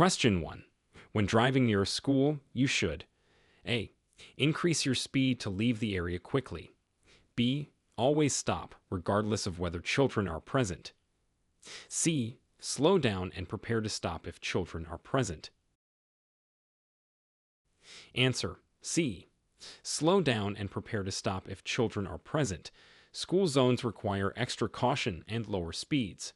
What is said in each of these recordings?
Question 1. When driving near a school, you should A. Increase your speed to leave the area quickly. B. Always stop, regardless of whether children are present. C. Slow down and prepare to stop if children are present. Answer: C. Slow down and prepare to stop if children are present. School zones require extra caution and lower speeds.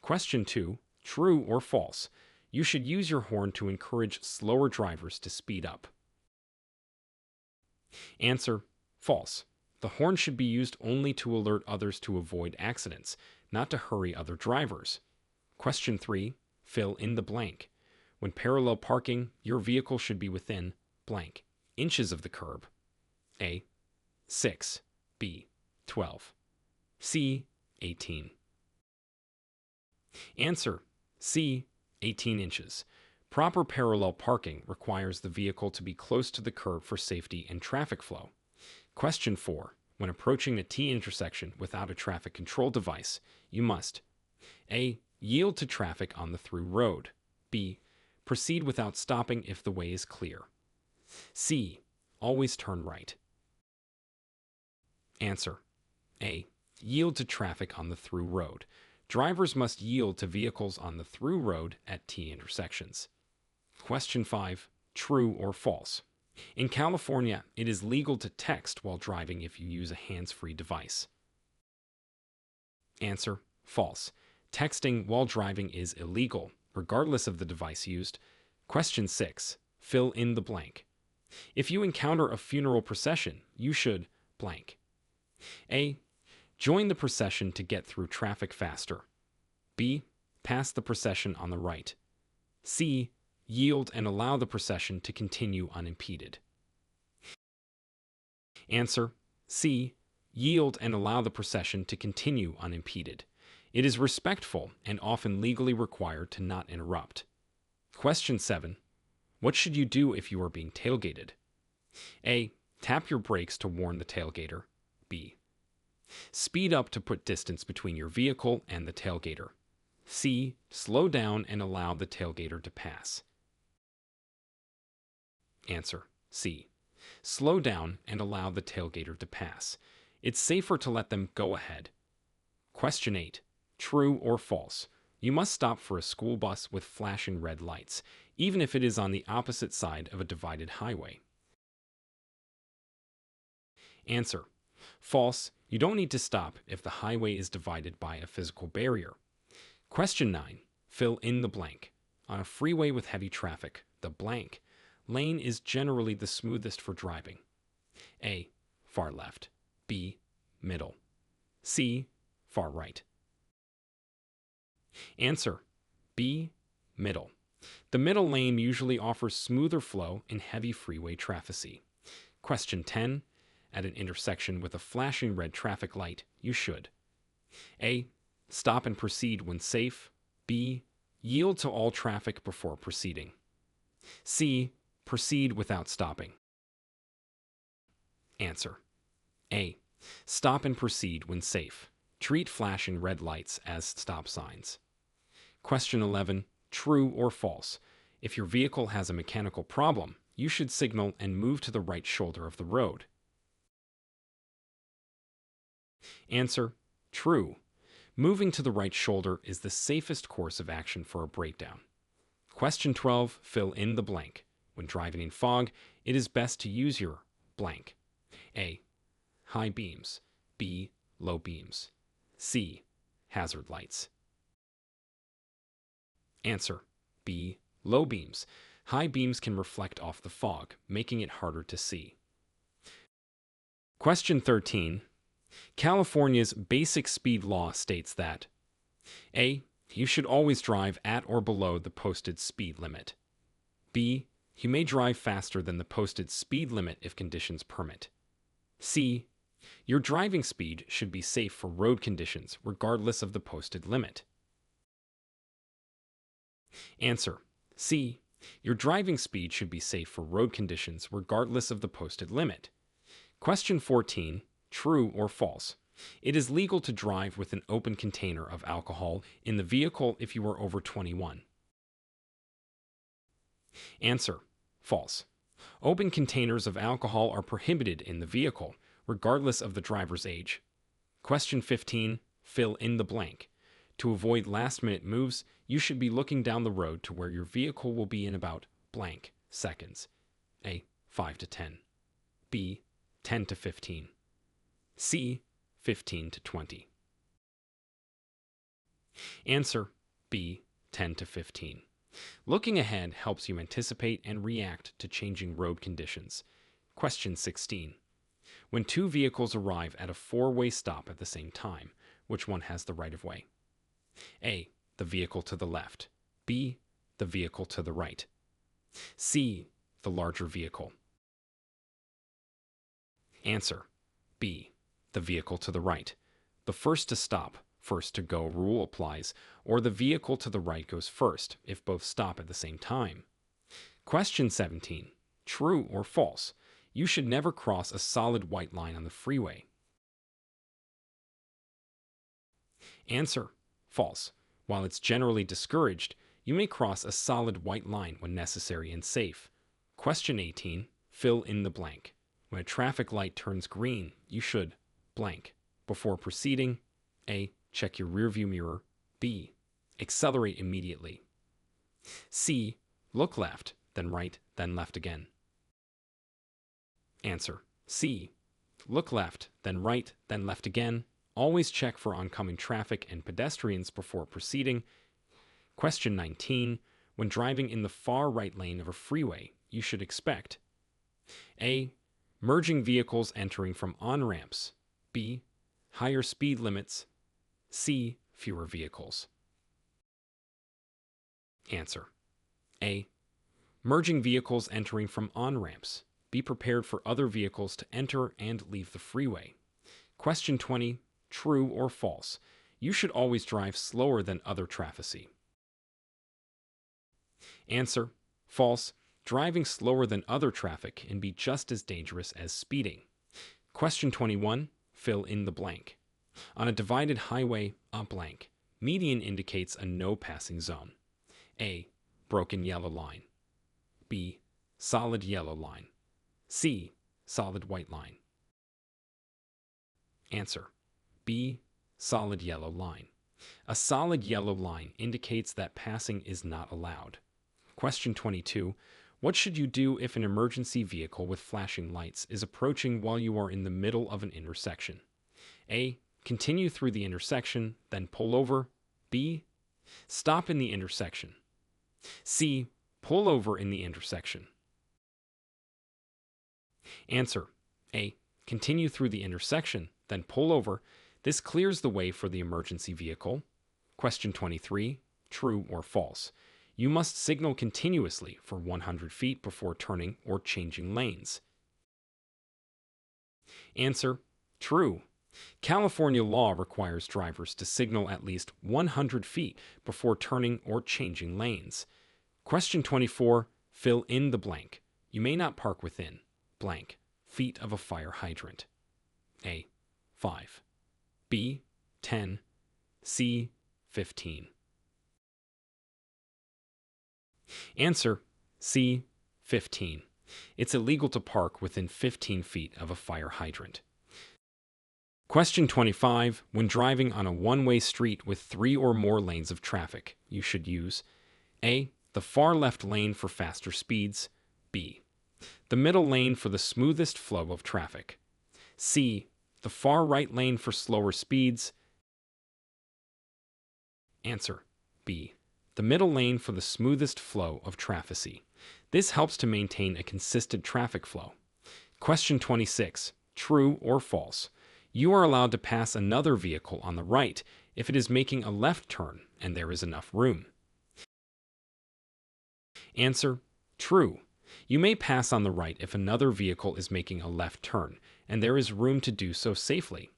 Question 2. True or false? You should use your horn to encourage slower drivers to speed up. Answer: false. The horn should be used only to alert others to avoid accidents, not to hurry other drivers. Question 3. Fill in the blank. When parallel parking, your vehicle should be within blank inches of the curb. A. 6. B. 12. C. 18. Answer: C. 18 inches. Proper parallel parking requires the vehicle to be close to the curb for safety and traffic flow. Question 4. When approaching a T intersection without a traffic control device, you must A. Yield to traffic on the through road. B. Proceed without stopping if the way is clear. C. Always turn right. Answer: A. Yield to traffic on the through road. Drivers must yield to vehicles on the through road at T intersections. Question 5. True or false? In California, it is legal to text while driving if you use a hands-free device. Answer: false. Texting while driving is illegal, regardless of the device used. Question 6. Fill in the blank. If you encounter a funeral procession, you should blank. A. Join the procession to get through traffic faster. B. Pass the procession on the right. C. Yield and allow the procession to continue unimpeded. Answer: C. Yield and allow the procession to continue unimpeded. It is respectful and often legally required to not interrupt. Question 7. What should you do if you are being tailgated? A. Tap your brakes to warn the tailgater. B. Speed up to put distance between your vehicle and the tailgater. C. Slow down and allow the tailgater to pass. Answer: C. Slow down and allow the tailgater to pass. It's safer to let them go ahead. Question 8. True or false? You must stop for a school bus with flashing red lights, even if it is on the opposite side of a divided highway. Answer: false. You don't need to stop if the highway is divided by a physical barrier. Question 9. Fill in the blank. On a freeway with heavy traffic, the blank lane is generally the smoothest for driving. A. Far left. B. Middle. C. Far right. Answer: B. Middle. The middle lane usually offers smoother flow in heavy freeway traffic. Question 10. At an intersection with a flashing red traffic light, you should A. Stop and proceed when safe. B. Yield to all traffic before proceeding. C. Proceed without stopping. Answer: A. Stop and proceed when safe. Treat flashing red lights as stop signs. Question 11. True or false? If your vehicle has a mechanical problem, you should signal and move to the right shoulder of the road. Answer: true. Moving to the right shoulder is the safest course of action for a breakdown. Question 12. Fill in the blank. When driving in fog, it is best to use your blank. A. High beams. B. Low beams. C. Hazard lights. Answer: B. Low beams. High beams can reflect off the fog, making it harder to see. Question 13. California's basic speed law states that A. You should always drive at or below the posted speed limit. B. You may drive faster than the posted speed limit if conditions permit. C. Your driving speed should be safe for road conditions regardless of the posted limit. Answer: C. Your driving speed should be safe for road conditions regardless of the posted limit. Question 14. True or false? It is legal to drive with an open container of alcohol in the vehicle if you are over 21. Answer: false. Open containers of alcohol are prohibited in the vehicle, regardless of the driver's age. Question 15. Fill in the blank. To avoid last-minute moves, you should be looking down the road to where your vehicle will be in about blank seconds. A. 5 to 10. B. 10 to 15. C. 15 to 20. Answer: B. 10 to 15. Looking ahead helps you anticipate and react to changing road conditions. Question 16. When two vehicles arrive at a four-way stop at the same time, which one has the right-of-way? A. The vehicle to the left. B. The vehicle to the right. C. The larger vehicle. Answer: B. The vehicle to the right. The first to stop, first to go rule applies, or the vehicle to the right goes first if both stop at the same time. Question 17. True or false? You should never cross a solid white line on the freeway. Answer: false. While it's generally discouraged, you may cross a solid white line when necessary and safe. Question 18. Fill in the blank. When a traffic light turns green, you should blank. Before proceeding: A. Check your rearview mirror. B. Accelerate immediately. C. Look left, then right, then left again. Answer: C. Look left, then right, then left again. Always check for oncoming traffic and pedestrians before proceeding. Question 19. When driving in the far right lane of a freeway, you should expect: A. Merging vehicles entering from on-ramps. B. Higher speed limits. C. Fewer vehicles. Answer: A. Merging vehicles entering from on-ramps. Be prepared for other vehicles to enter and leave the freeway. Question 20. True or false? You should always drive slower than other traffic. Answer: false. Driving slower than other traffic can be just as dangerous as speeding. Question 21. Fill in the blank. On a divided highway, a blank. Median indicates a no passing zone. A. Broken yellow line. B. Solid yellow line. C. Solid white line. Answer: B. Solid yellow line. A solid yellow line indicates that passing is not allowed. Question 22. What should you do if an emergency vehicle with flashing lights is approaching while you are in the middle of an intersection? A. Continue through the intersection, then pull over. B. Stop in the intersection. C. Pull over in the intersection. Answer: A. Continue through the intersection, then pull over. This clears the way for the emergency vehicle. Question 23. True or false? You must signal continuously for 100 feet before turning or changing lanes. Answer: true. California law requires drivers to signal at least 100 feet before turning or changing lanes. Question 24. Fill in the blank. You may not park within blank feet of a fire hydrant. A. 5. B. 10. C. 15. Answer: C. 15. It's illegal to park within 15 feet of a fire hydrant. Question 25. When driving on a one-way street with 3 or more lanes of traffic, you should use: A. The far left lane for faster speeds. B. The middle lane for the smoothest flow of traffic. C. The far right lane for slower speeds. Answer: B. The middle lane for the smoothest flow of traffic. This helps to maintain a consistent traffic flow. Question 26. True or false? You are allowed to pass another vehicle on the right if it is making a left turn and there is enough room. Answer: true. You may pass on the right if another vehicle is making a left turn and there is room to do so safely.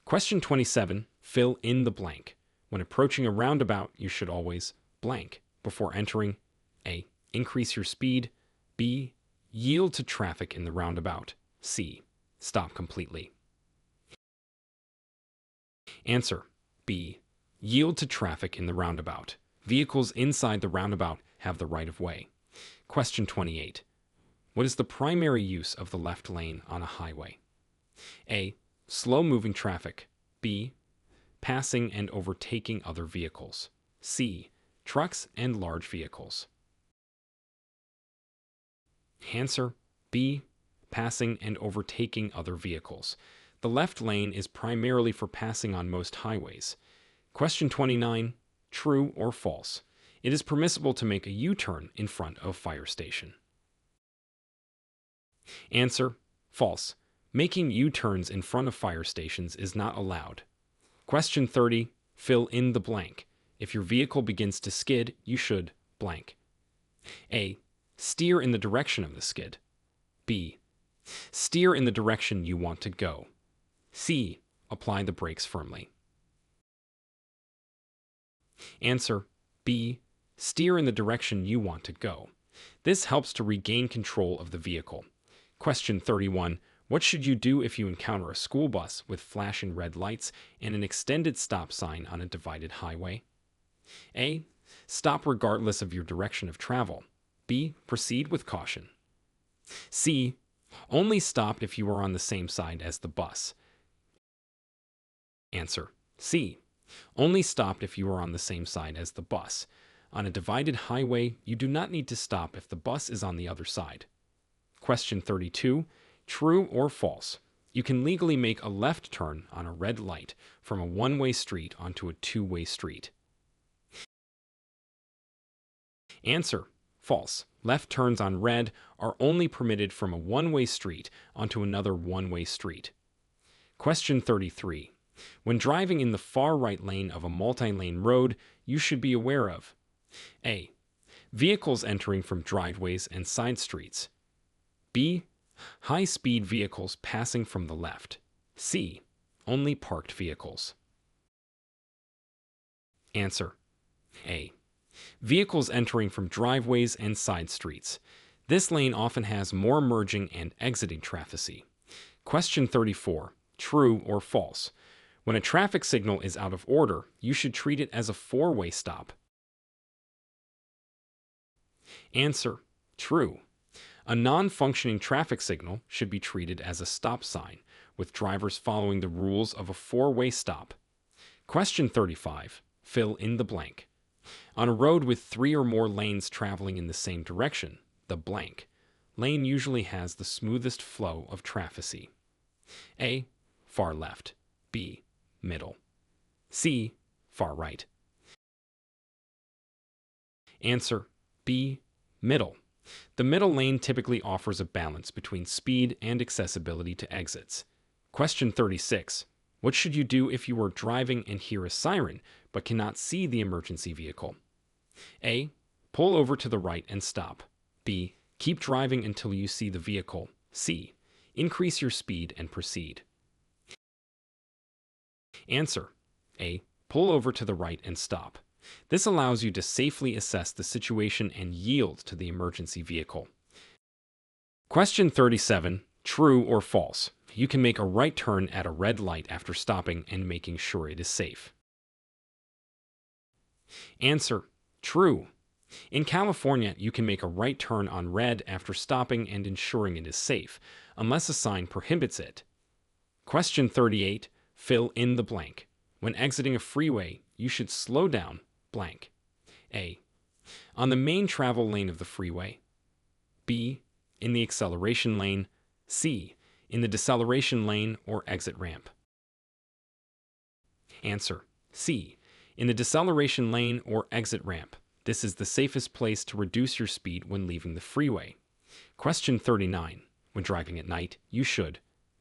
Question 27. Fill in the blank. When approaching a roundabout, you should always blank before entering. A. Increase your speed. B. Yield to traffic in the roundabout. C. Stop completely. Answer: B. Yield to traffic in the roundabout. Vehicles inside the roundabout have the right of way. Question 28. What is the primary use of the left lane on a highway? A. Slow-moving traffic. B. Passing and overtaking other vehicles. C. Trucks and large vehicles. Answer: B. Passing and overtaking other vehicles. The left lane is primarily for passing on most highways. Question 29. True or false? It is permissible to make a U-turn in front of a fire station. Answer: false. Making U-turns in front of fire stations is not allowed. Question 30. Fill in the blank. If your vehicle begins to skid, you should blank. A. Steer in the direction of the skid. B. Steer in the direction you want to go. C. Apply the brakes firmly. Answer: B. Steer in the direction you want to go. This helps to regain control of the vehicle. Question 31. What should you do if you encounter a school bus with flashing red lights and an extended stop sign on a divided highway? A. Stop regardless of your direction of travel. B. Proceed with caution. C. Only stop if you are on the same side as the bus. Answer: C. Only stop if you are on the same side as the bus. On a divided highway, you do not need to stop if the bus is on the other side. Question 32. True or false? You can legally make a left turn on a red light from a one-way street onto a two-way street. Answer: false. Left turns on red are only permitted from a one-way street onto another one-way street. Question 33. When driving in the far right lane of a multi-lane road, you should be aware of: A. Vehicles entering from driveways and side streets. B. High-speed vehicles passing from the left. C. Only parked vehicles. Answer: A. Vehicles entering from driveways and side streets. This lane often has more merging and exiting traffic. Question 34. True or false? When a traffic signal is out of order, you should treat it as a four-way stop. Answer: true. A non-functioning traffic signal should be treated as a stop sign, with drivers following the rules of a four-way stop. Question 35. Fill in the blank. On a road with 3 or more lanes traveling in the same direction, the blank lane usually has the smoothest flow of traffic. A. Far left. B. Middle. C. Far right. Answer: B. Middle. The middle lane typically offers a balance between speed and accessibility to exits. Question 36. What should you do if you are driving and hear a siren but cannot see the emergency vehicle? A. Pull over to the right and stop. B. Keep driving until you see the vehicle. C. Increase your speed and proceed. Answer: A. Pull over to the right and stop. This allows you to safely assess the situation and yield to the emergency vehicle. Question 37. True or false? You can make a right turn at a red light after stopping and making sure it is safe. Answer: true. In California, you can make a right turn on red after stopping and ensuring it is safe, unless a sign prohibits it. Question 38. Fill in the blank. When exiting a freeway, you should slow down blank. A. On the main travel lane of the freeway. B. In the acceleration lane. C. In the deceleration lane or exit ramp. Answer: C. In the deceleration lane or exit ramp. This is the safest place to reduce your speed when leaving the freeway. Question 39. When driving at night, you should: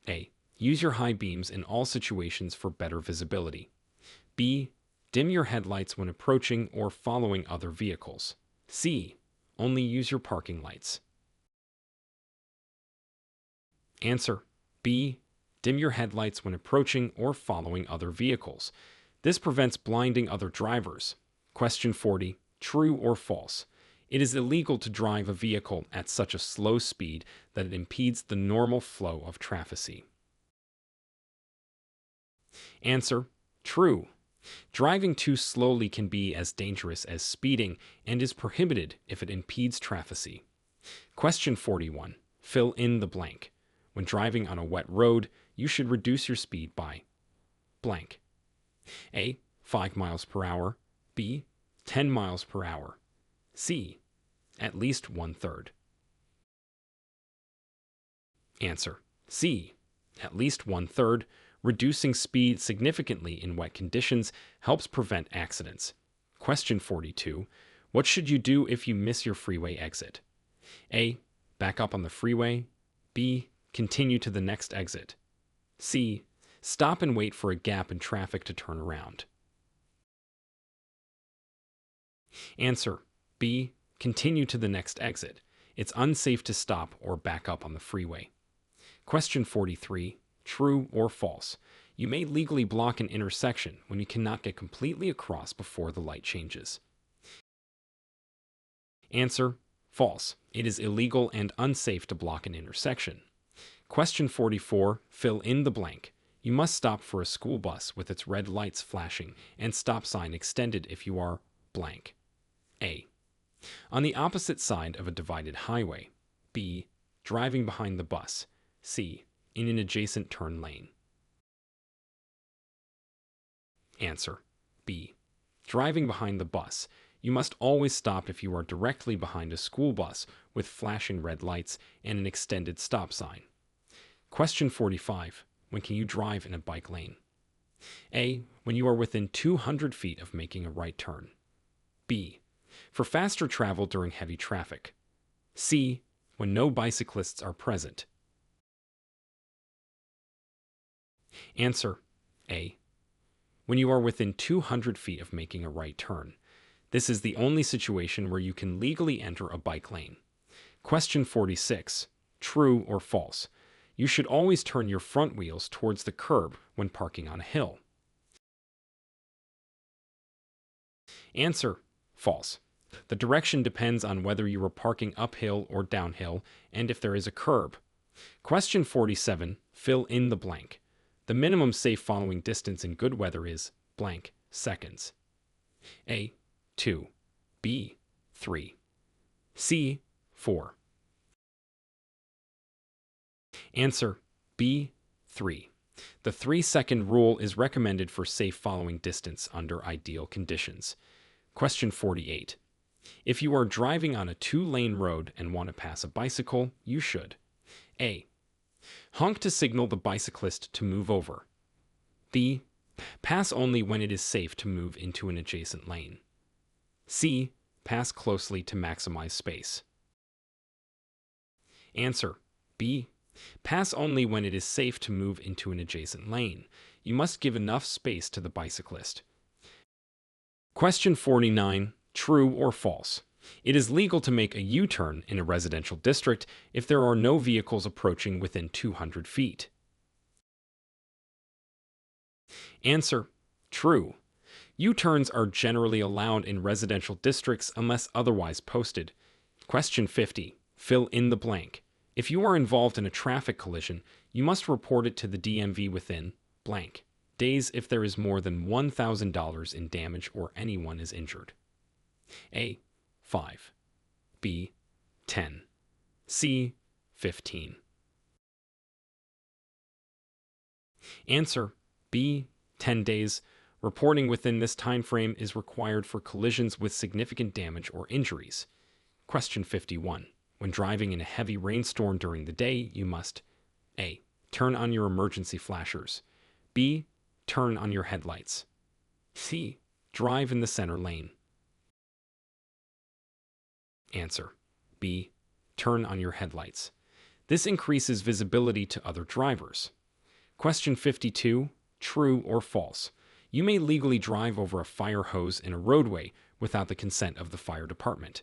A. Use your high beams in all situations for better visibility. B. Dim your headlights when approaching or following other vehicles. C. Only use your parking lights. Answer: B. Dim your headlights when approaching or following other vehicles. This prevents blinding other drivers. Question 40. True or false? It is illegal to drive a vehicle at such a slow speed that it impedes the normal flow of traffic. Answer: true. Driving too slowly can be as dangerous as speeding and is prohibited if it impedes traffic. Question 41. Fill in the blank. When driving on a wet road, you should reduce your speed by blank. A. 5 miles per hour. B. 10 miles per hour. C. At least 1/3. Answer. C. At least 1/3. Reducing speed significantly in wet conditions helps prevent accidents. Question 42. What should you do if you miss your freeway exit? A. Back up on the freeway. B. Continue to the next exit. C. Stop and wait for a gap in traffic to turn around. Answer. B. Continue to the next exit. It's unsafe to stop or back up on the freeway. Question 43. True or false? You may legally block an intersection when you cannot get completely across before the light changes. Answer. False. It is illegal and unsafe to block an intersection. Question 44. Fill in the blank. You must stop for a school bus with its red lights flashing and stop sign extended if you are blank. A. On the opposite side of a divided highway. B. Driving behind the bus. C. In an adjacent turn lane. Answer. B. Driving behind the bus. You must always stop if you are directly behind a school bus with flashing red lights and an extended stop sign. Question 45. When can you drive in a bike lane? A. When you are within 200 feet of making a right turn. B. For faster travel during heavy traffic. C. When no bicyclists are present. Answer. A. When you are within 200 feet of making a right turn. This is the only situation where you can legally enter a bike lane. Question 46. True or false? You should always turn your front wheels towards the curb when parking on a hill. Answer. False. The direction depends on whether you are parking uphill or downhill and if there is a curb. Question 47. Fill in the blank. The minimum safe following distance in good weather is blank seconds. A. 2. B. 3. C. 4. Answer. B. 3. The 3-second rule is recommended for safe following distance under ideal conditions. Question 48. If you are driving on a 2-lane road and want to pass a bicycle, you should A. Honk to signal the bicyclist to move over. B. Pass only when it is safe to move into an adjacent lane. C. Pass closely to maximize space. Answer. B. Pass only when it is safe to move into an adjacent lane. You must give enough space to the bicyclist. Question 49. True or false? It is legal to make a U-turn in a residential district if there are no vehicles approaching within 200 feet. Answer. True. U-turns are generally allowed in residential districts unless otherwise posted. Question 50. Fill in the blank. If you are involved in a traffic collision, you must report it to the DMV within blank days if there is more than $1,000 in damage or anyone is injured. A. 5. B. 10. C. 15. Answer. B. 10 days. Reporting within this time frame is required for collisions with significant damage or injuries. Question 51. When driving in a heavy rainstorm during the day, you must A. Turn on your emergency flashers. B. Turn on your headlights. C. Drive in the center lane. Answer. B. Turn on your headlights. This increases visibility to other drivers. Question 52. True or false? You may legally drive over a fire hose in a roadway without the consent of the fire department.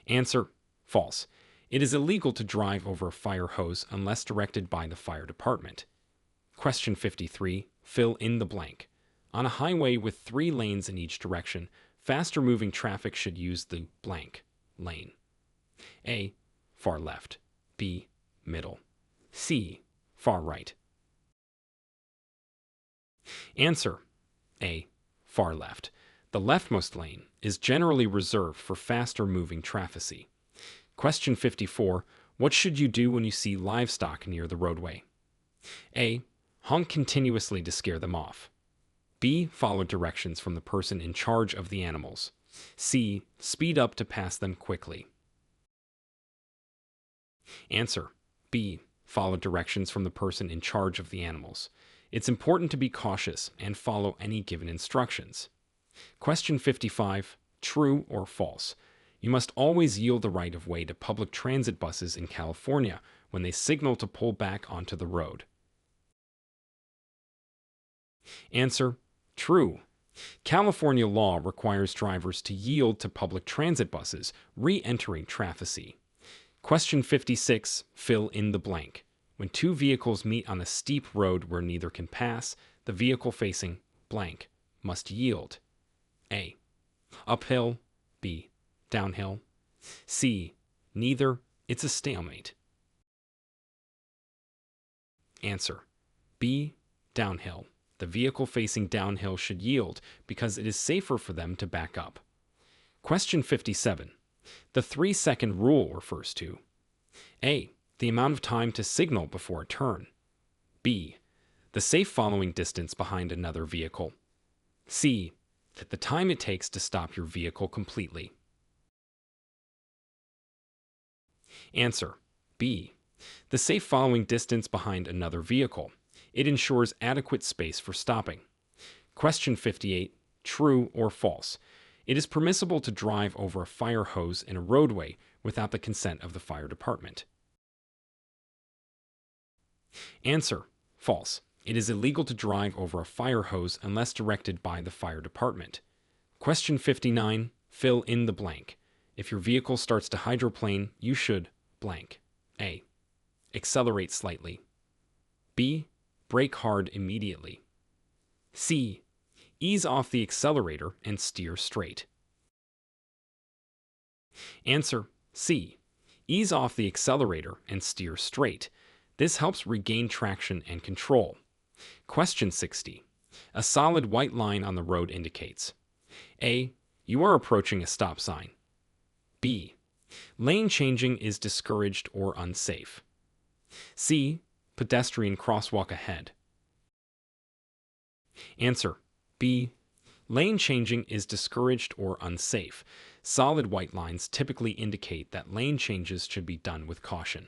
Answer. False. It is illegal to drive over a fire hose unless directed by the fire department. Question 53. Fill in the blank. On a highway with 3 lanes in each direction, faster moving traffic should use the blank lane. A. Far left. B. Middle. C. Far right. Answer: A. Far left. The leftmost lane is generally reserved for faster moving traffic. Question 54. What should you do when you see livestock near the roadway? A. Honk continuously to scare them off. B. Follow directions from the person in charge of the animals. C. Speed up to pass them quickly. Answer: B. Follow directions from the person in charge of the animals. It's important to be cautious and follow any given instructions. Question 55. True or false? You must always yield the right of way to public transit buses in California when they signal to pull back onto the road. Answer: true. California law requires drivers to yield to public transit buses re-entering traffic. Question 56. Fill in the blank. When two vehicles meet on a steep road where neither can pass, the vehicle facing blank must yield. A. Uphill. B. Downhill. C. Neither. It's a stalemate. Answer: B. Downhill. The vehicle facing downhill should yield because it is safer for them to back up. Question 57. The 3-second rule refers to: A. The amount of time to signal before a turn. B. The safe following distance behind another vehicle. C. The time it takes to stop your vehicle completely. Answer: B. The safe following distance behind another vehicle. It ensures adequate space for stopping. Question 58. True or false? It is permissible to drive over a fire hose in a roadway without the consent of the fire department. Answer: false. It is illegal to drive over a fire hose unless directed by the fire department. Question 59. Fill in the blank. If your vehicle starts to hydroplane, you should blank. A. Accelerate slightly. B. Brake hard immediately. C. Ease off the accelerator and steer straight. Answer: C. Ease off the accelerator and steer straight. This helps regain traction and control. Question 60. A solid white line on the road indicates: A. You are approaching a stop sign. B. Lane changing is discouraged or unsafe. C. Pedestrian crosswalk ahead. Answer: B. Lane changing is discouraged or unsafe. Solid white lines typically indicate that lane changes should be done with caution.